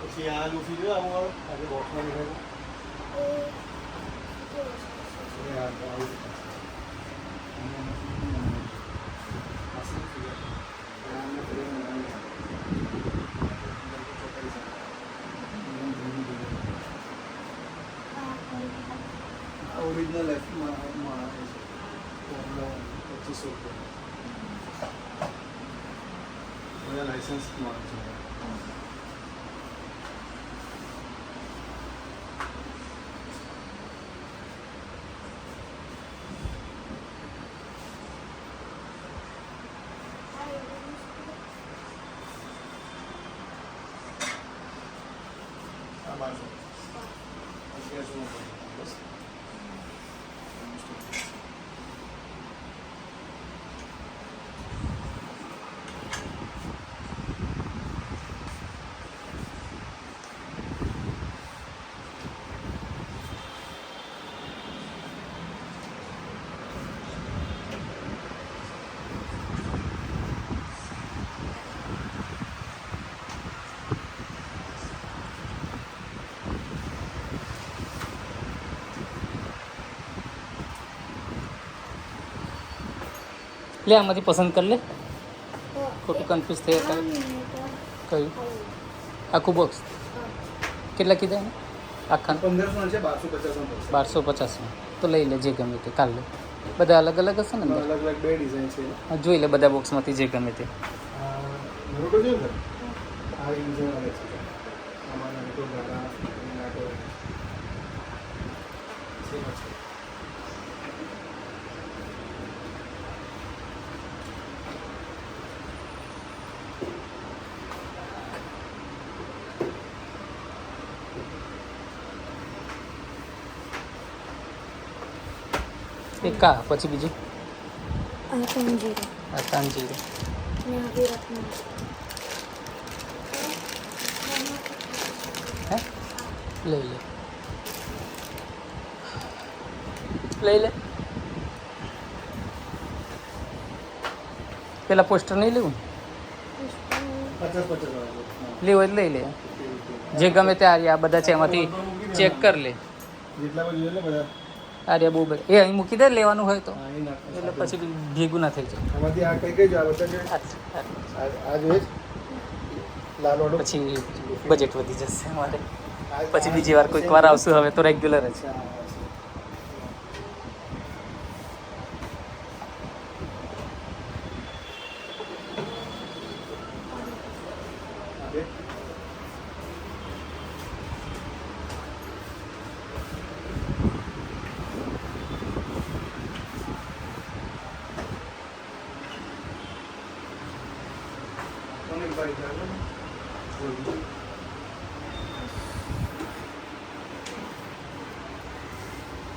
પછી આ લૂસી જોયો આવું વાળો આજે બોક્સમાં દેખાય ઓરિજિનલ એફમાં 2500 રૂપિયા લાઇસન્સ માં છે લે આમાંથી પસંદ કરી લે ખોટું કન્ફ્યુઝ થયા કરે કયું આખું બોક્સ કેટલા કીધા એને આખા 1500 છે 1250 તો લઈ લે જે ગમે તે કાલ લે બધા અલગ અલગ હશે ને અંદર અલગ અલગ બે ડિઝાઇન છે જોઈ લે બધા બોક્સમાંથી જે ગમે તે નરોટો જો ને આ ડિઝાઇન આવે છે આમાં નરોટો ગાડા નાટો સેમ છે એક કા પછી બીજું આ તંજીરો આ તાંજીરો ને આ વિરત્ન હે લઈ લે પેલા પોસ્ટર નહીં લેવું 50 લેવું હોય તો લઈ લે જે ગમે તે આ બધા છે એમાંથી ચેક કરી લે જેટલા પણ જોઈએ ને બધા આર્યા બહુ બધા એ અહીં મૂકી દે લેવાનું હોય તો એટલે પછી ભેગું ના થઈ જાય આમાંથી આ કઈ જો આ બતાજો આ જોઈએ લાલ વાળો પછી બજેટ વધી જશે અમારે પછી બીજી વાર કોઈક વાર આવશું હવે તો રેગ્યુલર જ Tony Biden.